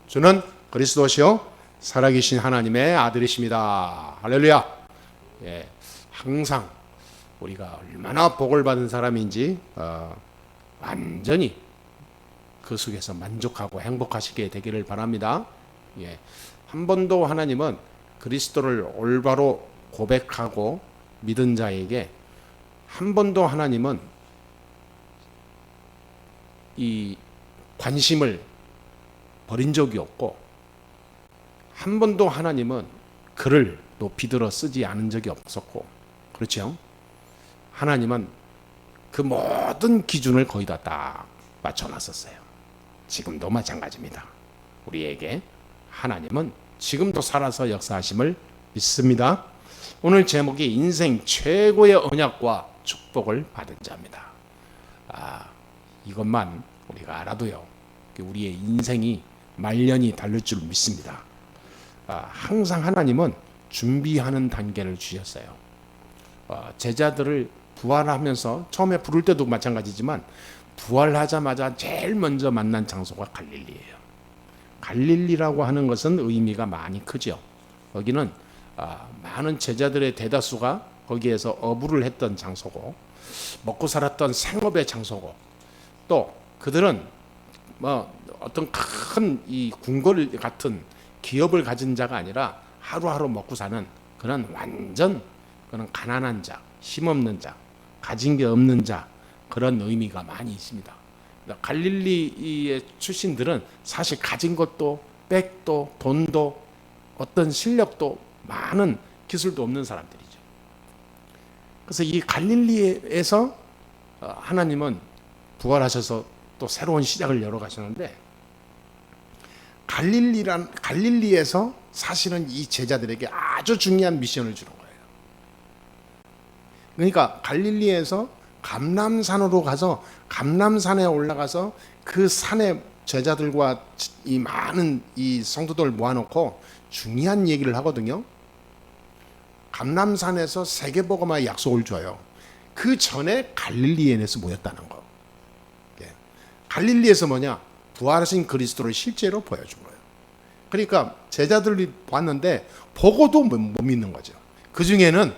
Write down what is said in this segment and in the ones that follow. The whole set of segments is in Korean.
주는 그리스도시요 살아계신 하나님의 아들이십니다. 할렐루야. 예, 항상 우리가 얼마나 복을 받은 사람인지 완전히 그 속에서 만족하고 행복하시게 되기를 바랍니다. 예, 한 번도 하나님은 그리스도를 올바로 고백하고 믿은 자에게 한 번도 하나님은 이 관심을 버린 적이 없고, 한 번도 하나님은 그를 높이 들어 쓰지 않은 적이 없었고, 그렇죠? 하나님은 그 모든 기준을 거의 다 딱 맞춰놨었어요. 지금도 마찬가지입니다. 우리에게 하나님은 지금도 살아서 역사하심을 믿습니다. 오늘 제목이 인생 최고의 언약과 축복을 받은 자입니다. 이것만 우리가 알아도요, 우리의 인생이 말년이 다를 줄 믿습니다. 항상 하나님은 준비하는 단계를 주셨어요. 제자들을 부활하면서 처음에 부를 때도 마찬가지지만 부활하자마자 제일 먼저 만난 장소가 갈릴리예요. 갈릴리라고 하는 것은 의미가 많이 크죠. 거기는 많은 제자들의 대다수가 거기에서 어부를 했던 장소고, 먹고 살았던 생업의 장소고, 또 그들은 어떤 큰 이 궁궐 같은 기업을 가진 자가 아니라 하루하루 먹고 사는 그런 그런 가난한 자, 힘없는 자, 가진 게 없는 자, 그런 의미가 많이 있습니다. 갈릴리의 출신들은 사실 가진 것도 백도 돈도 어떤 실력도 많은 기술도 없는 사람들이죠. 그래서 이 갈릴리에서 하나님은 부활하셔서 또 새로운 시작을 열어 가시는데, 갈릴리에서 사실은 이 제자들에게 아주 중요한 미션을 주는 거예요. 그러니까 갈릴리에서 감람산으로 가서, 감람산에 올라가서 그 산에 제자들과 이 많은 이 성도들 모아놓고 중요한 얘기를 하거든요. 감람산에서 세계복음화의 약속을 줘요. 그 전에 갈릴리에서 모였다는 거. 갈릴리에서 뭐냐? 부활하신 그리스도를 실제로 보여준 거예요. 그러니까 제자들이 봤는데 보고도 못 믿는 거죠. 그 중에는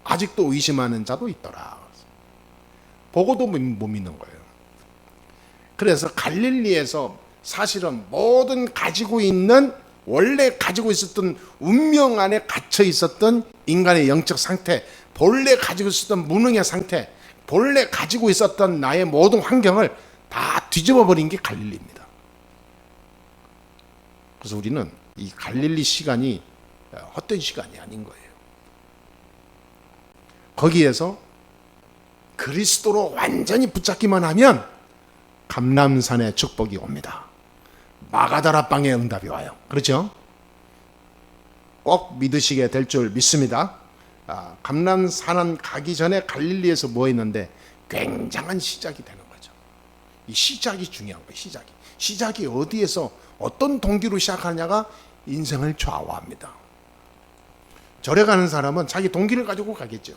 아직도 의심하는 자도 있더라. 보고도 못 믿는 거예요. 그래서 갈릴리에서 사실은 모든 원래 가지고 있었던 운명 안에 갇혀 있었던 인간의 영적 상태, 본래 가지고 있었던 무능의 상태, 본래 가지고 있었던 나의 모든 환경을 다 뒤집어 버린 게 갈릴리입니다. 그래서 우리는 이 갈릴리 시간이 헛된 시간이 아닌 거예요. 거기에서 그리스도로 완전히 붙잡기만 하면 감람산의 축복이 옵니다. 마가다라 빵의 응답이 와요. 그렇죠? 꼭 믿으시게 될 줄 믿습니다. 감람산 가기 전에 갈릴리에서 뭐 했는데 굉장한 시작이 되는 거죠. 이 시작이 중요한 거예요. 시작이 어디에서 어떤 동기로 시작하느냐가 인생을 좌우합니다. 절에 가는 사람은 자기 동기를 가지고 가겠죠.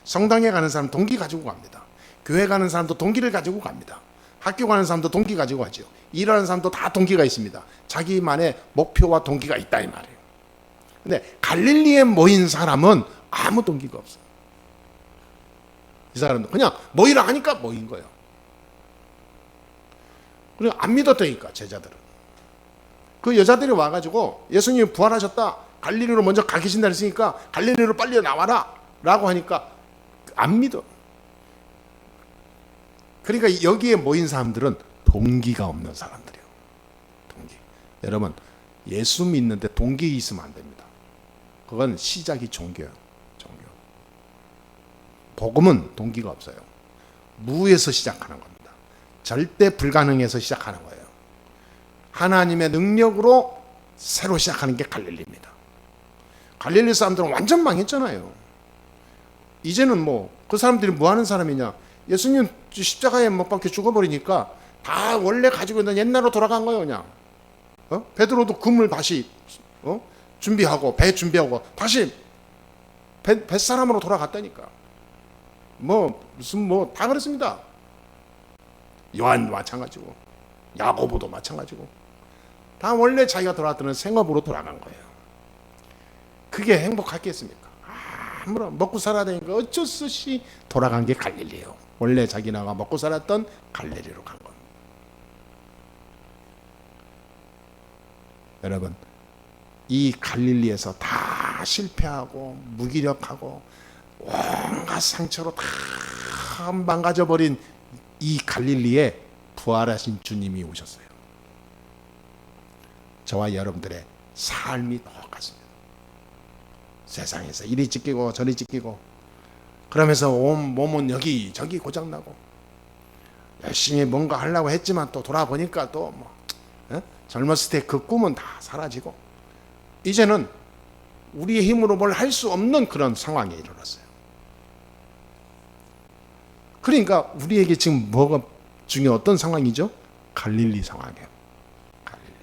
성당에 가는 사람 동기 가지고 갑니다. 교회 가는 사람도 동기를 가지고 갑니다. 학교 가는 사람도 동기 가지고 가죠. 일하는 사람도 다 동기가 있습니다. 자기만의 목표와 동기가 있다 이 말이에요. 근데 갈릴리에 모인 사람은 아무 동기가 없어요. 이 사람은 그냥 모이라 하니까 모인 거예요. 그리고 안 믿었다니까, 제자들은. 그 여자들이 와가지고 예수님이 부활하셨다, 갈릴리로 먼저 가 계신다 했으니까 갈릴리로 빨리 나와라 라고 하니까 안 믿어. 그러니까 여기에 모인 사람들은 동기가 없는 사람들이에요. 동기. 여러분, 예수 믿는데 동기 있으면 안 됩니다. 그건 시작이 종교예요. 종교. 복음은 동기가 없어요. 무에서 시작하는 겁니다. 절대 불가능해서 시작하는 거예요. 하나님의 능력으로 새로 시작하는 게 갈릴리입니다. 갈릴리 사람들은 완전 망했잖아요. 이제는 그 사람들이 뭐 하는 사람이냐? 예수님 십자가에 못 박혀 죽어버리니까 다 원래 가지고 있는 옛날로 돌아간 거예요, 그냥. 베드로도 그물 다시 준비하고 배 준비하고 다시 뱃사람으로 돌아갔다니까. 다 그랬습니다. 요한도 마찬가지고 야고보도 마찬가지고 다 원래 자기가 돌아왔던 생업으로 돌아간 거예요. 그게 행복하겠습니까? 아무런 먹고 살아야 되니까 어쩔 수 없이 돌아간 게 갈릴리예요. 원래 자기나가 먹고 살았던 갈릴리로 간 겁니다. 여러분, 이 갈릴리에서 다 실패하고 무기력하고 온갖 상처로 다 망가져버린 이 갈릴리에 부활하신 주님이 오셨어요. 저와 여러분들의 삶이 똑같습니다. 세상에서 이리 찢기고 저리 찢기고 그러면서 온 몸은 여기저기 고장나고 열심히 뭔가 하려고 했지만 또 돌아보니까 또 젊었을 때 그 꿈은 다 사라지고 이제는 우리의 힘으로 뭘 할 수 없는 그런 상황에 이르렀어요. 그러니까 우리에게 지금 뭐가 중요한 어떤 상황이죠? 갈릴리 상황이에요. 갈릴리.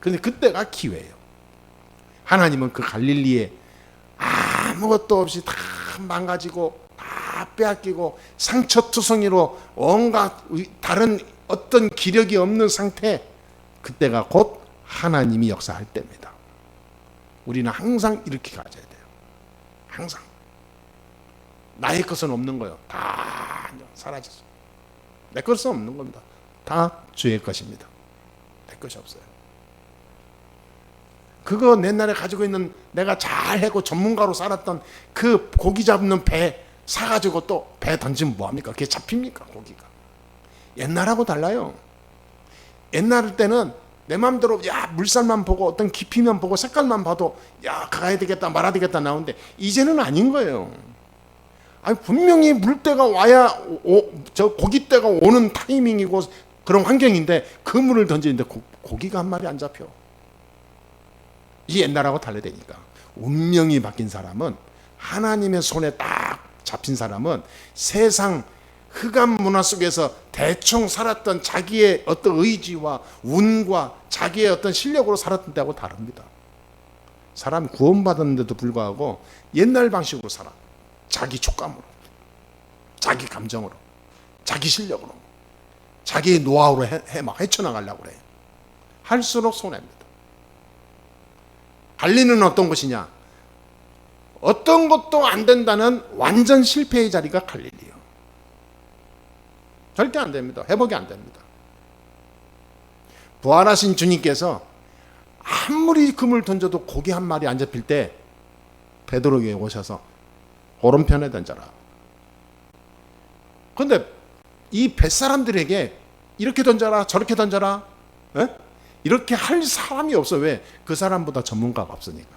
근데 그때가 기회예요. 하나님은 그 갈릴리에 아무것도 없이 다 망가지고 다 빼앗기고 상처투성이로 온갖 다른 어떤 기력이 없는 상태, 그때가 곧 하나님이 역사할 때입니다. 우리는 항상 이렇게 가져야 돼요. 항상. 나의 것은 없는 거예요. 다 사라졌어요. 내 것은 없는 겁니다. 다 주의 것입니다. 내 것이 없어요. 그거 옛날에 가지고 있는 내가 잘 해고 전문가로 살았던 그 고기 잡는 배 사가지고 또 배 던지면 뭐합니까? 그게 잡힙니까? 고기가. 옛날하고 달라요. 옛날 때는 내 마음대로 물살만 보고 어떤 깊이만 보고 색깔만 봐도 가야 되겠다 말아야 되겠다 나오는데 이제는 아닌 거예요. 아니 분명히 물때가 와야 저 고기때가 오는 타이밍이고 그런 환경인데 그 물을 던지는데 고기가 한 마리 안 잡혀. 이 옛날하고 달라되니까 운명이 바뀐 사람은 하나님의 손에 딱 잡힌 사람은 세상 흑암 문화 속에서 대충 살았던 자기의 어떤 의지와 운과 자기의 어떤 실력으로 살았던 때하고 다릅니다. 사람이 구원받았는데도 불구하고 옛날 방식으로 살아. 자기 촉감으로, 자기 감정으로, 자기 실력으로, 자기의 노하우로 막 헤쳐나가려고 그래. 할수록 손해입니다. 갈리는 어떤 것이냐? 어떤 것도 안 된다는 완전 실패의 자리가 갈릴리요. 절대 안 됩니다. 회복이 안 됩니다. 부활하신 주님께서 아무리 금을 던져도 고기 한 마리 안 잡힐 때 베드로에게 오셔서 오른편에 던져라. 그런데 이 뱃사람들에게 이렇게 던져라 저렇게 던져라 이렇게 할 사람이 없어. 왜? 그 사람보다 전문가가 없으니까.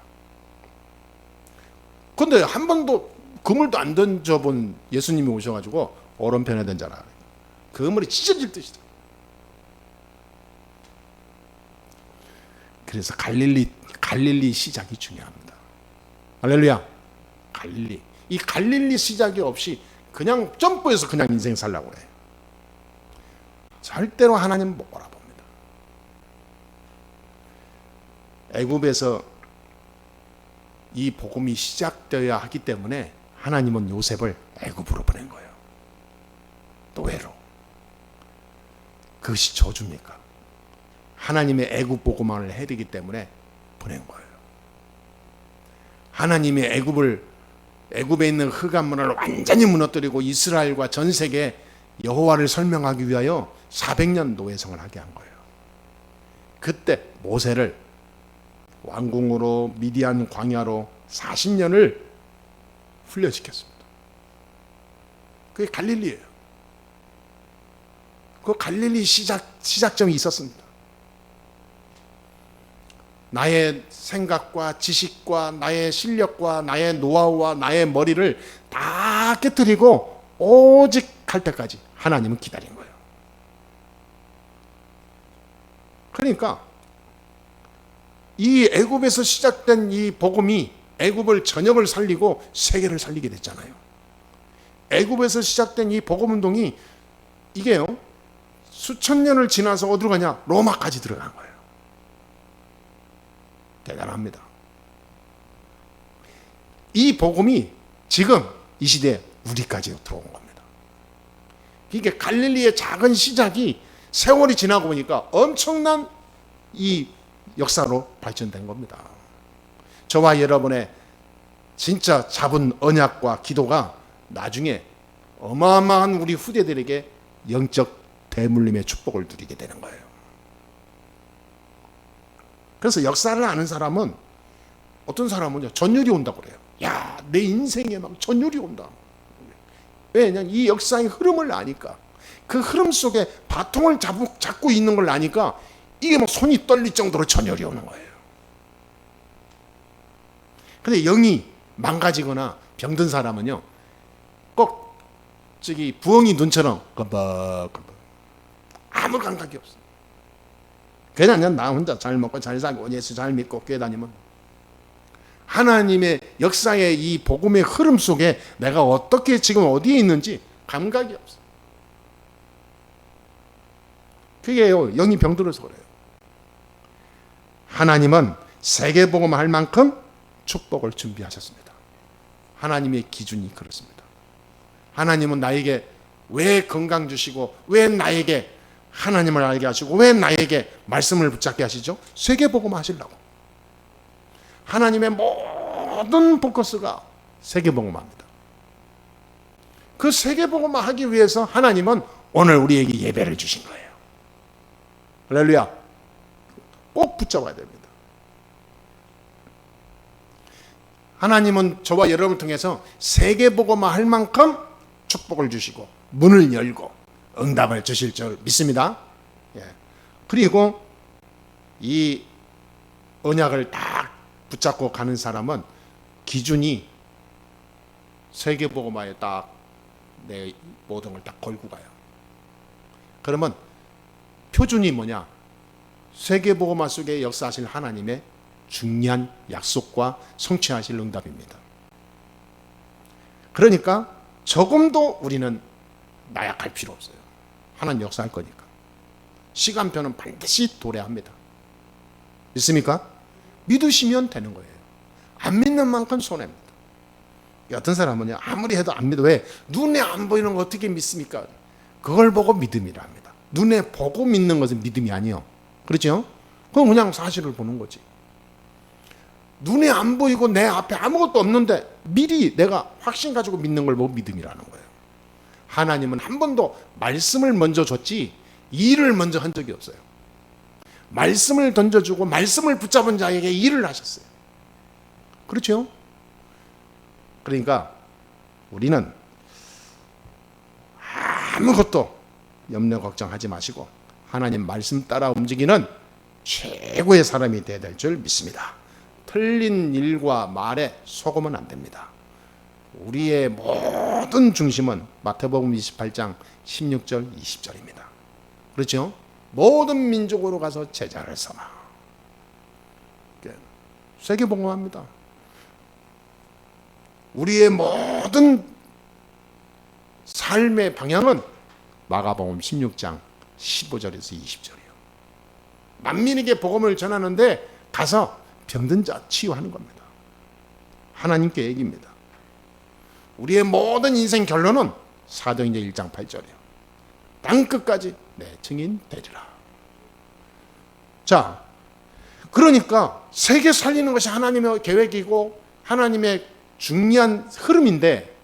그런데 한 번도 그물도 안 던져본 예수님이 오셔가지고 오른편에 던져라. 그물이 찢어질 듯이다. 그래서 갈릴리 시작이 중요합니다. 할렐루야. 갈릴리. 이 갈릴리 시작이 없이 그냥 점프해서 그냥 인생 살라고 그래. 절대로 하나님은 못 바라봅니다. 애굽에서 이 복음이 시작되어야 하기 때문에 하나님은 요셉을 애굽으로 보낸 거예요. 노예로. 그것이 저주입니까? 하나님의 애굽 복음을 해야 되기 때문에 보낸 거예요. 하나님이 애굽에 있는 흑암 문화를 완전히 무너뜨리고 이스라엘과 전 세계 여호와를 설명하기 위하여 400년 노예성을 하게 한 거예요. 그때 모세를 왕궁으로 미디안 광야로 40년을 훈련시켰습니다. 그게 갈릴리예요. 그 갈릴리 시작점이 있었습니다. 나의 생각과 지식과 나의 실력과 나의 노하우와 나의 머리를 다 깨뜨리고 오직 갈 때까지 하나님은 기다린 거예요. 그러니까 이 애굽에서 시작된 이 복음이 애굽을 전역을 살리고 세계를 살리게 됐잖아요. 애굽에서 시작된 이 복음 운동이 이게요 수천 년을 지나서 어디로 가냐? 로마까지 들어간 거예요. 대단합니다. 이 복음이 지금 이 시대에 우리까지 들어온 겁니다. 이게 갈릴리의 작은 시작이 세월이 지나고 보니까 엄청난 이 역사로 발전된 겁니다. 저와 여러분의 진짜 잡은 언약과 기도가 나중에 어마어마한 우리 후대들에게 영적 대물림의 축복을 누리게 되는 거예요. 그래서 역사를 아는 사람은, 어떤 사람은요, 전율이 온다고 그래요. 야, 내 인생에 막 전율이 온다. 왜냐면 이 역사의 흐름을 아니까, 그 흐름 속에 바통을 잡고 있는 걸 아니까 이게 막 손이 떨릴 정도로 전율이 오는 거예요. 근데 영이 망가지거나 병든 사람은요, 꼭 저기 부엉이 눈처럼 껌벅껌벅 아무 감각이 없어. 그냥 나 혼자 잘 먹고 잘 살고 예수 잘 믿고 교회 다니면, 하나님의 역사의 이 복음의 흐름 속에 내가 어떻게 지금 어디에 있는지 감각이 없어. 그게요, 영이 병들어서 그래요. 하나님은 세계복음 할 만큼 축복을 준비하셨습니다. 하나님의 기준이 그렇습니다. 하나님은 나에게 왜 건강 주시고, 왜 나에게 하나님을 알게 하시고, 왜 나에게 말씀을 붙잡게 하시죠? 세계복음 하시려고. 하나님의 모든 포커스가 세계복음합니다. 그 세계복음을 하기 위해서 하나님은 오늘 우리에게 예배를 주신 거예요. 할렐루야. 꼭 붙잡아야 됩니다. 하나님은 저와 여러분을 통해서 세계복음을 할 만큼 축복을 주시고 문을 열고 응답을 주실 줄 믿습니다. 예. 그리고 이 언약을 딱 붙잡고 가는 사람은 기준이 세계복음화에 딱 내 모든 걸 딱 걸고 가요. 그러면 표준이 뭐냐? 세계복음화 속에 역사하실 하나님의 중요한 약속과 성취하실 응답입니다. 그러니까 조금도 우리는 나약할 필요 없어요. 하나님 역사할 거니까. 시간표는 반드시 도래합니다. 믿습니까? 믿으시면 되는 거예요. 안 믿는 만큼 손해입니다. 어떤 사람은요, 아무리 해도 안 믿어. 왜? 눈에 안 보이는 거 어떻게 믿습니까? 그걸 보고 믿음이라 합니다. 눈에 보고 믿는 것은 믿음이 아니에요. 그렇죠? 그건 그냥 사실을 보는 거지. 눈에 안 보이고 내 앞에 아무것도 없는데 미리 내가 확신 가지고 믿는 걸 보고 믿음이라는 거예요. 하나님은 한 번도 말씀을 먼저 줬지 일을 먼저 한 적이 없어요. 말씀을 던져주고 말씀을 붙잡은 자에게 일을 하셨어요. 그렇죠? 그러니까 우리는 아무것도 염려 걱정하지 마시고 하나님 말씀 따라 움직이는 최고의 사람이 되어야 될 줄 믿습니다. 틀린 일과 말에 속으면 안 됩니다. 우리의 모든 중심은 마태복음 28장 16절 20절입니다. 그렇죠? 모든 민족으로 가서 제자를 삼아. 세계복음합니다. 우리의 모든 삶의 방향은 마가복음 16장 15절에서 20절이에요. 만민에게 복음을 전하는데 가서 병든 자 치유하는 겁니다. 하나님 계획입니다. 우리의 모든 인생 결론은 사도행전 1장 8절이에요. 땅끝까지 내 증인 되리라. 자, 그러니까 세계 살리는 것이 하나님의 계획이고 하나님의 중요한 흐름인데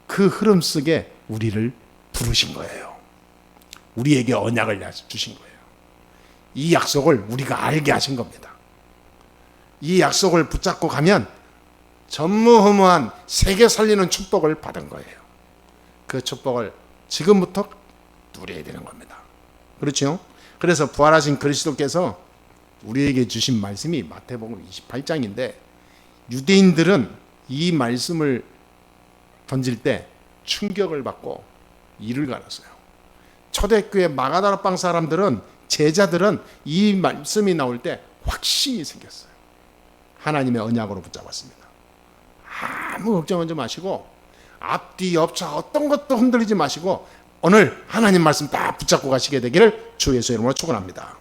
그 흐름 속에 우리를 부르신 거예요. 우리에게 언약을 주신 거예요. 이 약속을 우리가 알게 하신 겁니다. 이 약속을 붙잡고 가면 전무후무한 세계 살리는 축복을 받은 거예요. 그 축복을 지금부터 누려야 되는 겁니다. 그렇죠? 그래서 부활하신 그리스도께서 우리에게 주신 말씀이 마태복음 28장인데 유대인들은 이 말씀을 던질 때 충격을 받고 이를 갈았어요. 초대교회 마가다락방 사람들은, 제자들은 이 말씀이 나올 때 확신이 생겼어요. 하나님의 언약으로 붙잡았습니다. 아무 걱정하지 마시고 앞뒤 옆차 어떤 것도 흔들리지 마시고 오늘 하나님 말씀 딱 붙잡고 가시게 되기를 주 예수의 이름으로 축원합니다.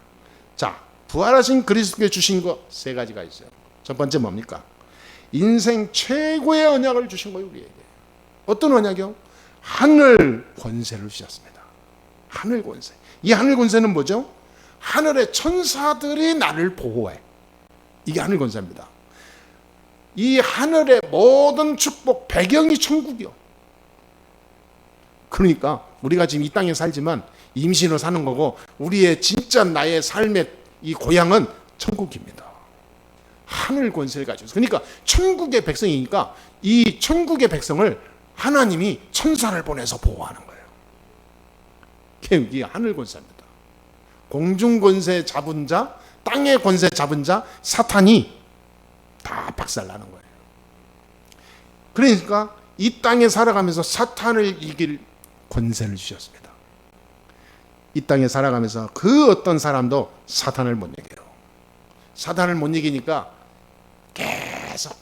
자, 부활하신 그리스도께 주신 거 세 가지가 있어요. 첫 번째 뭡니까? 인생 최고의 언약을 주신 거예요, 우리에게. 어떤 언약이요? 하늘 권세를 주셨습니다. 하늘 권세. 이 하늘 권세는 뭐죠? 하늘의 천사들이 나를 보호해. 이게 하늘 권세입니다. 이 하늘의 모든 축복 배경이 천국이요. 그러니까 우리가 지금 이 땅에 살지만 임신으로 사는 거고, 우리의 진짜 나의 삶의 이 고향은 천국입니다. 하늘 권세를 가지고. 그러니까 천국의 백성이니까 이 천국의 백성을 하나님이 천사를 보내서 보호하는 거예요. 이게 하늘 권세입니다. 공중 권세 잡은 자, 땅의 권세 잡은 자, 사탄이 다 박살나는 거예요. 그러니까 이 땅에 살아가면서 사탄을 이길 권세를 주셨습니다. 이 땅에 살아가면서 그 어떤 사람도 사탄을 못 이겨요. 사탄을 못 이기니까 계속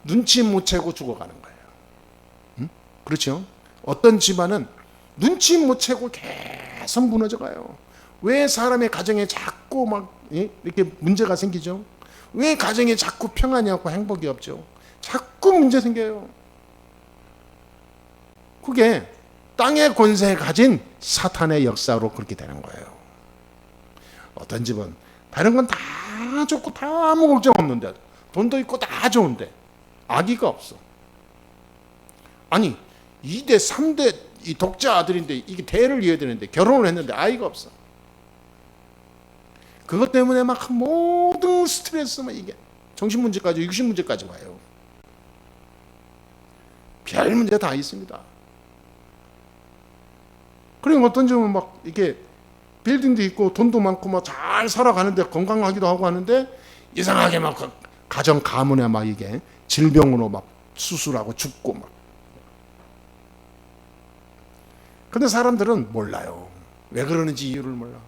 눈치 못 채고 죽어가는 거예요. 응? 그렇죠? 어떤 집안은 눈치 못 채고 계속 무너져가요. 왜 사람의 가정에 자꾸 막 이렇게 문제가 생기죠? 왜 가정에 자꾸 평안이 없고 행복이 없죠? 자꾸 문제 생겨요. 그게 땅의 권세에 가진 사탄의 역사로 그렇게 되는 거예요. 어떤 집은 다른 건 다 좋고 다 아무 걱정 없는데, 돈도 있고 다 좋은데 아기가 없어. 아니 2대 3대 이 독자 아들인데 이게 대를 이어야 되는데 결혼을 했는데 아이가 없어. 그것 때문에 막 모든 스트레스만, 이게 정신문제까지 육신문제까지 와요. 별 문제 다 있습니다. 그리고 어떤 집은 막 이게 빌딩도 있고 돈도 많고 막 잘 살아가는데, 건강하기도 하고 하는데 이상하게 막 가정 가문에 막 이게 질병으로 막 수술하고 죽고 막. 근데 사람들은 몰라요. 왜 그러는지 이유를 몰라.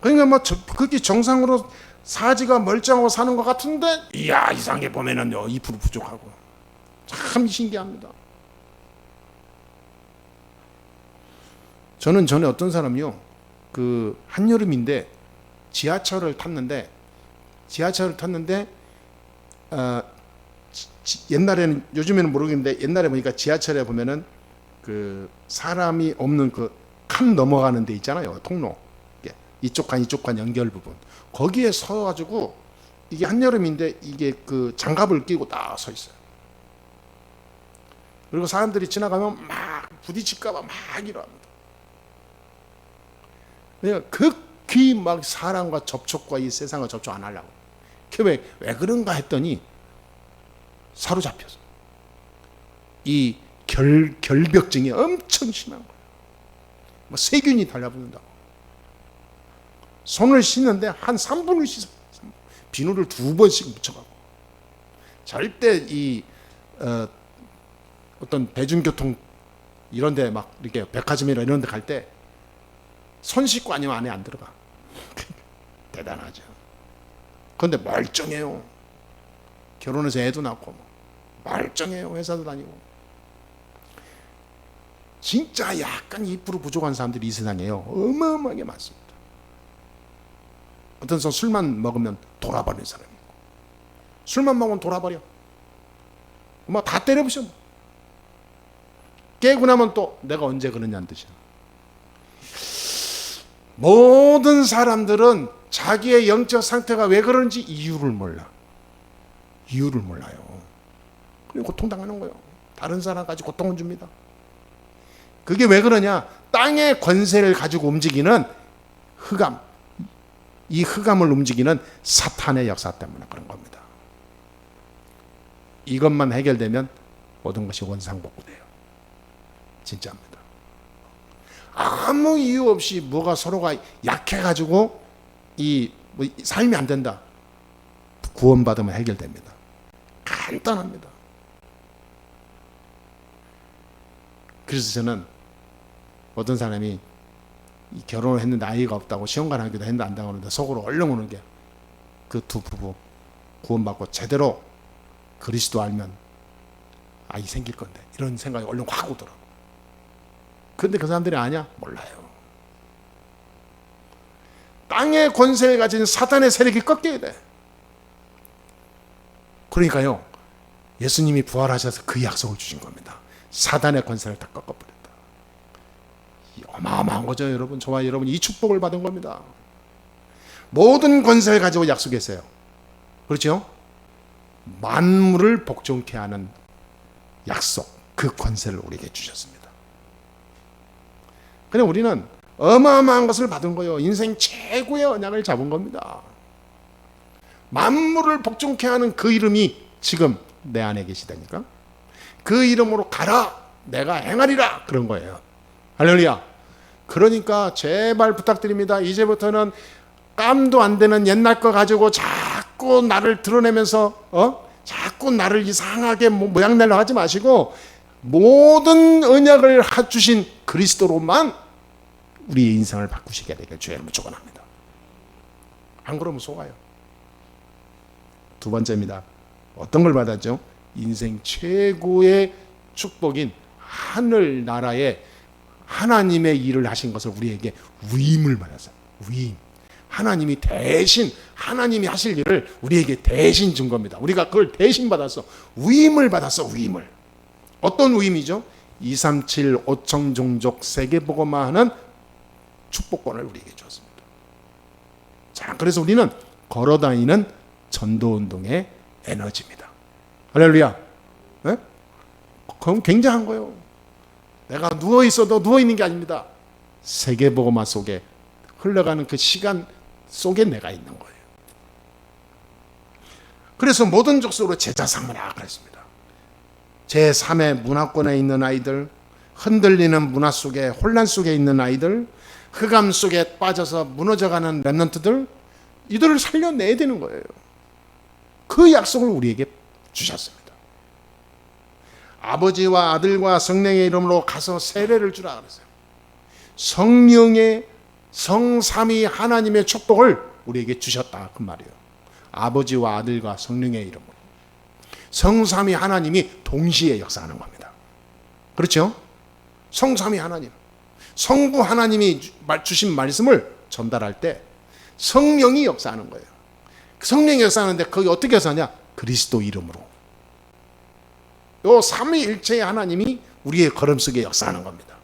그러니까 뭐 그게 정상으로 사지가 멀쩡하고 사는 것 같은데, 이야 이상하게 보면은 2% 부족하고. 참 신기합니다. 저는 전에 어떤 사람이요, 그 한여름인데 지하철을 탔는데 옛날에는, 요즘에는 모르겠는데 옛날에 보니까 지하철에 보면은 그 사람이 없는 그 칸 넘어가는 데 있잖아요, 통로. 이쪽 칸 연결 부분, 거기에 서가지고, 이게 한여름인데 이게 그 장갑을 끼고 딱 서 있어요. 그리고 사람들이 지나가면 막 부딪힐까봐 막 이러합니다. 그러니까 극히 막 사람과 접촉과 이 세상과 접촉 안 하려고. 왜 그런가 했더니 사로잡혀서 이 결벽증이 엄청 심한 거예요. 뭐 세균이 달라붙는다고. 손을 씻는데 한 3분을 씻어. 비누를 2번씩 묻혀가고. 절대 이 어떤 대중교통 이런 데 막 이렇게 백화점이나 이런 데 갈 때 손 씻고 아니면 안에 안 들어가. 대단하죠. 그런데 멀쩡해요. 결혼해서 애도 낳고 멀쩡해요. 회사도 다니고. 진짜 약간 2% 부족한 사람들이 이 세상에요, 어마어마하게 많습니다. 어떤 사람 술만 먹으면 돌아버리는 사람이 있고, 술만 먹으면 돌아버려. 뭐 다 때려부셔. 깨고 나면 또 내가 언제 그러냐는 뜻이야. 모든 사람들은 자기의 영적 상태가 왜 그런지 이유를 몰라. 이유를 몰라요. 그리고 고통당하는 거예요. 다른 사람까지 고통을 줍니다. 그게 왜 그러냐? 땅의 권세를 가지고 움직이는 흑암, 이 흑암을 움직이는 사탄의 역사 때문에 그런 겁니다. 이것만 해결되면 모든 것이 원상복구돼요. 진짜입니다. 아무 이유 없이 뭐가 서로가 약해가지고 뭐 삶이 안 된다. 구원받으면 해결됩니다. 간단합니다. 그래서 저는 어떤 사람이 결혼을 했는데 아이가 없다고 시험관 하기도 했는데 안 당하는데 속으로 얼른 오는 게, 그 두 부부 구원받고 제대로 그리스도 알면 아이 생길 건데, 이런 생각이 얼른 확 오더라고. 근데 그 사람들이 아냐? 몰라요. 땅의 권세를 가진 사탄의 세력이 꺾여야 돼. 그러니까요, 예수님이 부활하셔서 그 약속을 주신 겁니다. 사단의 권세를 다 꺾어버렸다. 어마어마한 거죠, 여러분. 저와 여러분 이 축복을 받은 겁니다. 모든 권세를 가지고 약속했어요. 그렇죠? 만물을 복종케 하는 약속, 그 권세를 우리에게 주셨습니다. 그냥 우리는 어마어마한 것을 받은 거예요. 인생 최고의 언약을 잡은 겁니다. 만물을 복종케 하는 그 이름이 지금 내 안에 계시다니까. 그 이름으로 가라, 내가 행하리라, 그런 거예요. 할렐루야. 그러니까 제발 부탁드립니다. 이제부터는 깜도 안 되는 옛날 거 가지고 자꾸 나를 드러내면서 자꾸 나를 이상하게 모양내려 하지 마시고 모든 언약을 주신 그리스도로만 우리의 인생을 바꾸시게 되길 주의 이름으로 축원합니다. 안 그러면 속아요. 두 번째입니다. 어떤 걸 받았죠? 인생 최고의 축복인 하늘나라에 하나님의 일을 하신 것을 우리에게 위임을 받았어요. 위임. 하나님이 대신 하나님이 하실 일을 우리에게 대신 준 겁니다. 우리가 그걸 대신 받았어. 위임을 받았어. 위임을. 어떤 위임이죠? 237 5천 종족 세계복음화 하는 축복권을 우리에게 주었습니다. 자, 그래서 우리는 걸어다니는 전도운동의 에너지입니다. 할렐루야. 네? 그럼 굉장한 거예요. 내가 누워있어도 누워있는 게 아닙니다. 세계복음화 속에 흘러가는 그 시간 속에 내가 있는 거예요. 그래서 모든 족속으로 제자 삼으라 그랬습니다. 제3의 문화권에 있는 아이들, 흔들리는 문화 속에 혼란 속에 있는 아이들, 흑암 속에 빠져서 무너져가는 렘넌트들, 이들을 살려내야 되는 거예요. 그 약속을 우리에게 주셨습니다. 아버지와 아들과 성령의 이름으로 가서 세례를 주라 그랬어요. 성령의 성삼위 하나님의 축복을 우리에게 주셨다 그 말이에요. 아버지와 아들과 성령의 이름으로. 성삼위 하나님이 동시에 역사하는 겁니다. 그렇죠? 성삼위 하나님. 성부 하나님이 주신 말씀을 전달할 때 성령이 역사하는 거예요. 성령이 역사하는데 거기 어떻게 역사하냐? 그리스도 이름으로. 요 삼위일체의 하나님이 우리의 걸음 속에 역사하는 겁니다.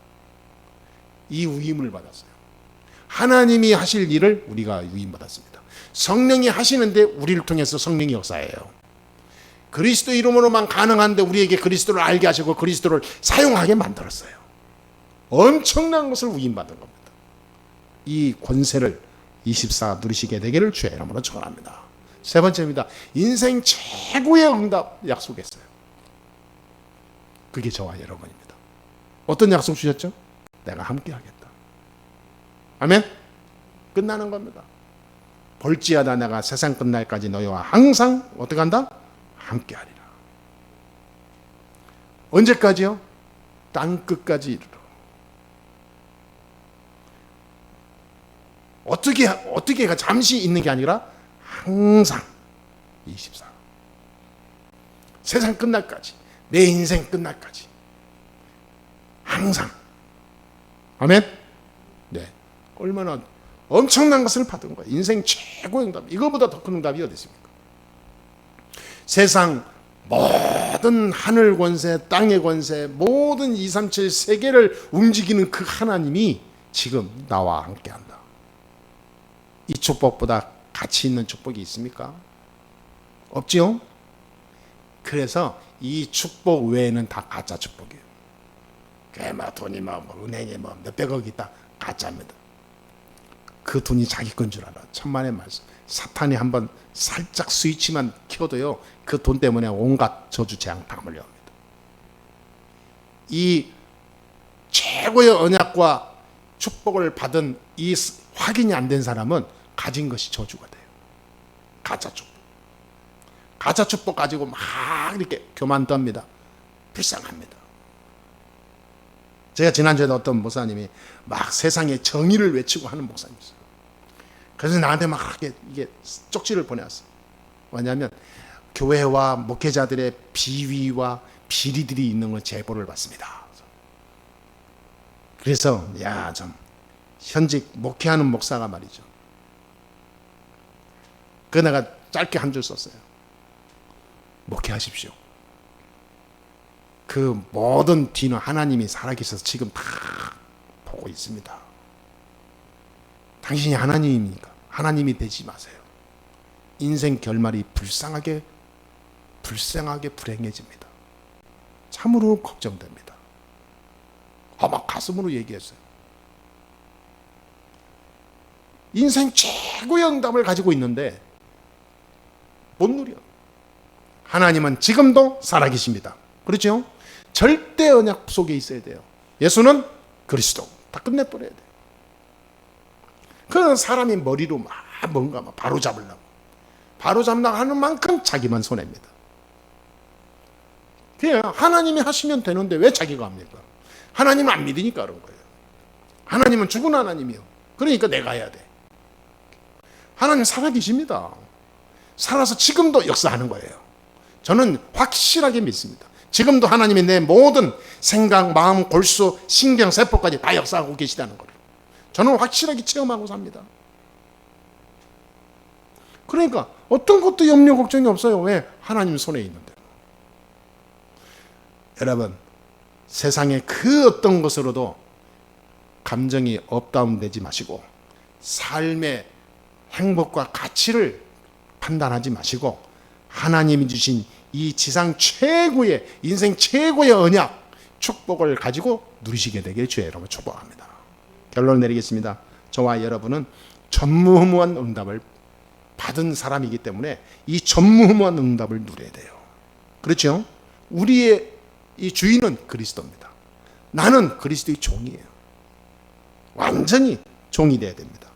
이 위임을 받았어요. 하나님이 하실 일을 우리가 위임받았습니다. 성령이 하시는데 우리를 통해서 성령이 역사해요. 그리스도 이름으로만 가능한데 우리에게 그리스도를 알게 하시고 그리스도를 사용하게 만들었어요. 엄청난 것을 위임받은 겁니다. 이 권세를 24 누리시게 되기를 주의 이름으로 축원합니다. 세 번째입니다. 인생 최고의 응답 약속했어요. 그게 저와 여러분입니다. 어떤 약속 주셨죠? 내가 함께 하겠다. 아멘? 끝나는 겁니다. 볼지어다 내가 세상 끝날까지 너희와 항상 어떻게 한다? 함께 하리라. 언제까지요? 땅 끝까지 이르러. 어떻게 잠시 있는 게 아니라 항상 24. 세상 끝날까지, 내 인생 끝날까지 항상. 아멘? 네. 얼마나 엄청난 것을 받은 거예요. 인생 최고의 응답. 이거보다 더 큰 응답이 어디 있습니까? 세상 모든 하늘 권세, 땅의 권세, 모든 237 세계를 움직이는 그 하나님이 지금 나와 함께한다. 이 축복보다 가치 있는 축복이 있습니까? 없지요? 그래서 이 축복 외에는 다 가짜 축복이에요. 돈이 은행에 몇백억 있다. 가짜입니다. 그 돈이 자기 건 줄 알아. 천만의 말씀. 사탄이 한번 살짝 스위치만 켜도요. 그 돈 때문에 온갖 저주 재앙 다 몰려옵니다. 이 최고의 언약과 축복을 받은 이 확인이 안 된 사람은 가진 것이 저주가 돼요. 가짜 축복. 가짜 축복 가지고 막 이렇게 교만합니다. 불쌍합니다. 제가 지난주에 어떤 목사님이 막 세상의 정의를 외치고 하는 목사님이었어요. 그래서 나한테 막 이게 쪽지를 보내왔어요. 왜냐하면 교회와 목회자들의 비위와 비리들이 있는 걸 제보를 받습니다. 그래서 좀 현직 목회하는 목사가 말이죠. 그 내가 짧게 한 줄 썼어요. 목회하십시오. 그 모든 뒤는 하나님이 살아계셔서 지금 다 보고 있습니다. 당신이 하나님입니까? 하나님이 되지 마세요. 인생 결말이 불쌍하게 불행해집니다. 참으로 걱정됩니다. 막 가슴으로 얘기했어요. 인생 최고의 응답을 가지고 있는데 못 누려. 하나님은 지금도 살아계십니다. 그렇죠? 절대 언약 속에 있어야 돼요. 예수는 그리스도. 다 끝내버려야 돼요. 그 사람이 머리로 뭔가 바로 잡으려고 하는 만큼 자기만 손해입니다. 그냥 하나님이 하시면 되는데 왜 자기가 합니까? 하나님은 안 믿으니까 그런 거예요. 하나님은 죽은 하나님이요. 그러니까 내가 해야 돼. 하나님 살아계십니다. 살아서 지금도 역사하는 거예요. 저는 확실하게 믿습니다. 지금도 하나님이 내 모든 생각, 마음, 골수, 신경, 세포까지 다 역사하고 계시다는 거예요. 저는 확실하게 체험하고 삽니다. 그러니까 어떤 것도 염려 걱정이 없어요. 왜? 하나님 손에 있는데. 여러분, 세상의 그 어떤 것으로도 감정이 업다운되지 마시고 삶의 행복과 가치를 판단하지 마시고 하나님이 주신 이 지상 최고의 인생 최고의 언약 축복을 가지고 누리시게 되길 주의 이름으로 축복합니다. 결론을 내리겠습니다. 저와 여러분은 전무후무한 응답을 받은 사람이기 때문에 이 전무후무한 응답을 누려야 돼요. 그렇죠? 우리의 이 주인은 그리스도입니다. 나는 그리스도의 종이에요. 완전히 종이 되어야 됩니다.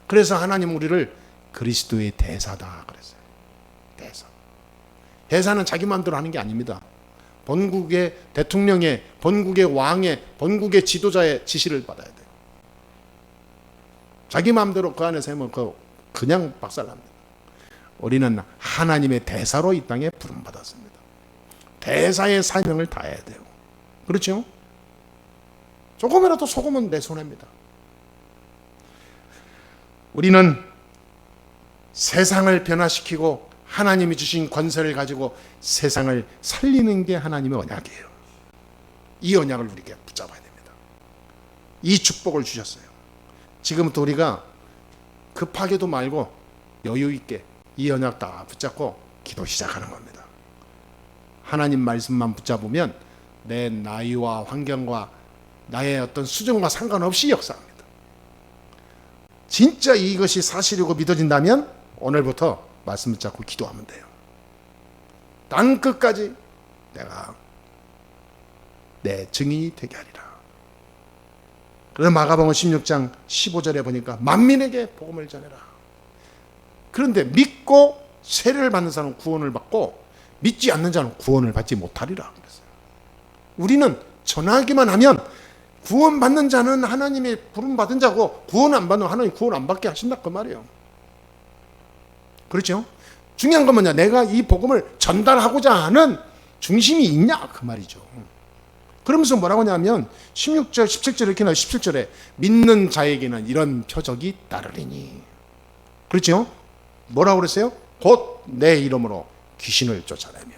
그래서 하나님 우리를 그리스도의 대사다 그랬어요. 대사는 자기 마음대로 하는 게 아닙니다. 본국의 대통령의, 본국의 왕의, 본국의 지도자의 지시를 받아야 돼요. 자기 마음대로 그 안에서 하면 그냥 박살납니다. 우리는 하나님의 대사로 이 땅에 부름받았습니다. 대사의 사명을 다해야 돼요. 그렇죠? 조금이라도 속으면 내 손해입니다. 우리는 세상을 변화시키고 하나님이 주신 권세를 가지고 세상을 살리는 게 하나님의 언약이에요. 이 언약을 우리가 붙잡아야 됩니다. 이 축복을 주셨어요. 지금부터 우리가 급하게도 말고 여유 있게 이 언약 다 붙잡고 기도 시작하는 겁니다. 하나님 말씀만 붙잡으면 내 나이와 환경과 나의 어떤 수준과 상관없이 역사합니다. 진짜 이것이 사실이고 믿어진다면 오늘부터 말씀 붙잡고 기도하면 돼요. 땅 끝까지 내가 내 증인이 되게 하리라. 그래서 마가복음 16장 15절에 보니까 만민에게 복음을 전해라. 그런데 믿고 세례를 받는 자는 구원을 받고 믿지 않는 자는 구원을 받지 못하리라 그랬어요. 우리는 전하기만 하면 구원받는 자는 하나님의 부름받은 자고 구원 안 받는 하나님 구원 안 받게 하신다 그 말이에요. 그렇죠? 중요한 건 뭐냐? 내가 이 복음을 전달하고자 하는 중심이 있냐 그 말이죠. 그러면서 뭐라고 하냐면 16절 17절 이렇게 나와요. 17절에 믿는 자에게는 이런 표적이 따르리니. 그렇죠? 뭐라고 그랬어요? 곧 내 이름으로 귀신을 쫓아내며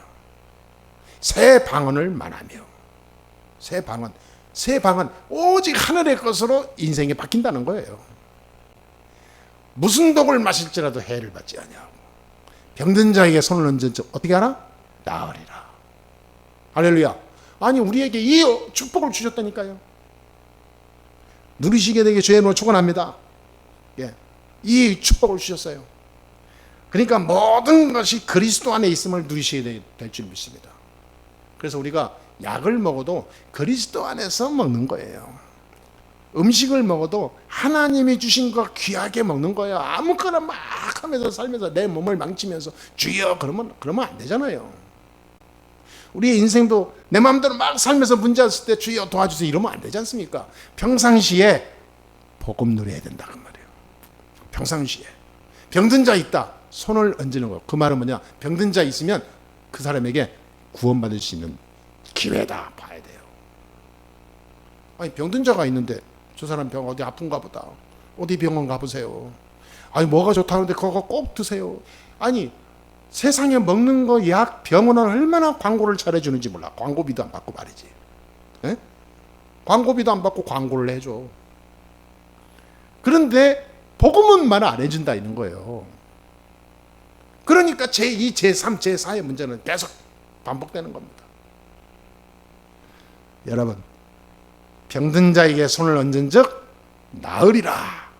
새 방언을 말하며. 새 방언 오직 하늘의 것으로 인생이 바뀐다는 거예요. 무슨 독을 마실지라도 해를 받지 아니하고 병든 자에게 손을 얹은 즉 어떻게 하나? 나으리라. 할렐루야. 아니 우리에게 이 축복을 주셨다니까요. 누리시게 되게 주의 이름으로 축원합니다. 예, 이 축복을 주셨어요. 그러니까 모든 것이 그리스도 안에 있음을 누리시게 될 줄 믿습니다. 그래서 우리가 약을 먹어도 그리스도 안에서 먹는 거예요. 음식을 먹어도 하나님이 주신 거 귀하게 먹는 거예요. 아무거나 막 하면서 살면서 내 몸을 망치면서 주여 그러면 안 되잖아요. 우리의 인생도 내 마음대로 막 살면서 문제 있을 때 주여 도와주세요 이러면 안 되지 않습니까? 평상시에 복음 누려야 된다 그 말이에요. 평상시에 병든 자 있다 손을 얹는 거예요. 그 말은 뭐냐? 병든 자 있으면 그 사람에게 구원받을 수 있는 기회다 봐야 돼요. 아니 병든 자가 있는데 저 사람 병 어디 아픈가 보다. 어디 병원 가보세요. 아니 뭐가 좋다는데 그거 꼭 드세요. 아니 세상에 먹는 거 약 병원은 얼마나 광고를 잘해주는지 몰라. 광고비도 안 받고 말이지. 에? 광고비도 안 받고 광고를 해줘. 그런데 복음은 말 안 해준다 이런 거예요. 그러니까 제2, 제3, 제4의 문제는 계속 반복되는 겁니다. 여러분, 병든 자에게 손을 얹은 즉 나으리라.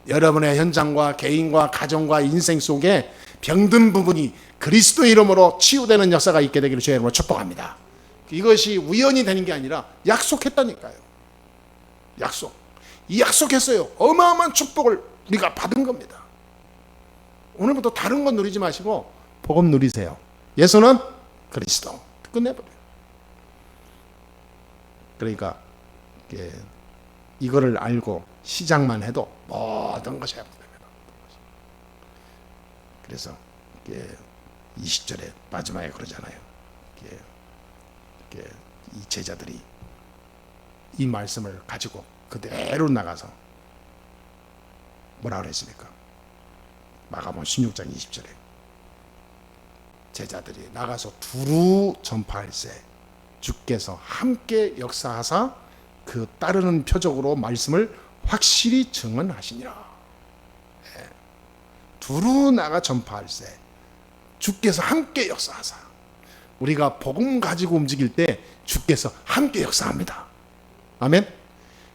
여러분의 현장과 개인과 가정과 인생 속에 병든 부분이 그리스도 이름으로 치유되는 역사가 있게 되기를 주의 이름으로 축복합니다. 이것이 우연이 되는 게 아니라 약속했다니까요. 약속. 이 약속했어요. 어마어마한 축복을 우리가 받은 겁니다. 오늘부터 다른 건 누리지 마시고 복음 누리세요. 예수는 그리스도. 끝내버려요. 그러니까 이거를 알고 시작만 해도 모든 것이 회복됩니다. 그래서 20절에 마지막에 그러잖아요. 이 제자들이 이 말씀을 가지고 그대로 나가서 뭐라 그랬습니까? 마가복음 16장 20절에 제자들이 나가서 두루 전파할세 주께서 함께 역사하사 그 따르는 표적으로 말씀을 확실히 증언하시니라. 두루 나가 전파할세 주께서 함께 역사하사. 우리가 복음 가지고 움직일 때 주께서 함께 역사합니다. 아멘.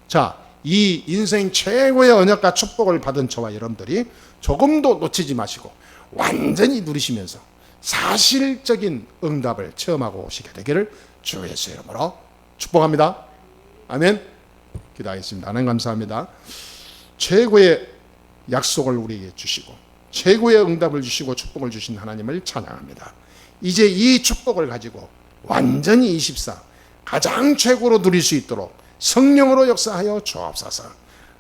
자, 이 인생 최고의 언약과 축복을 받은 저와 여러분들이 조금도 놓치지 마시고 완전히 누리시면서 사실적인 응답을 체험하고 오시게 되기를 주 예수의 이름으로 축복합니다. 아멘. 기도하겠습니다. 하나님 감사합니다. 최고의 약속을 우리에게 주시고 최고의 응답을 주시고 축복을 주신 하나님을 찬양합니다. 이제 이 축복을 가지고 완전히 24 가장 최고로 누릴 수 있도록 성령으로 역사하여 주옵소서.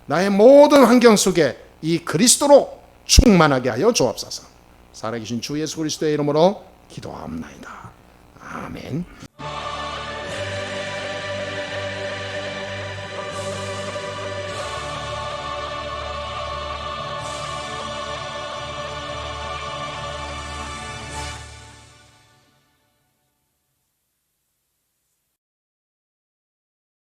나의 모든 환경 속에 이 그리스도로 충만하게 하여 주옵소서. 살아계신 주 예수 그리스도의 이름으로 기도합나이다. 아멘.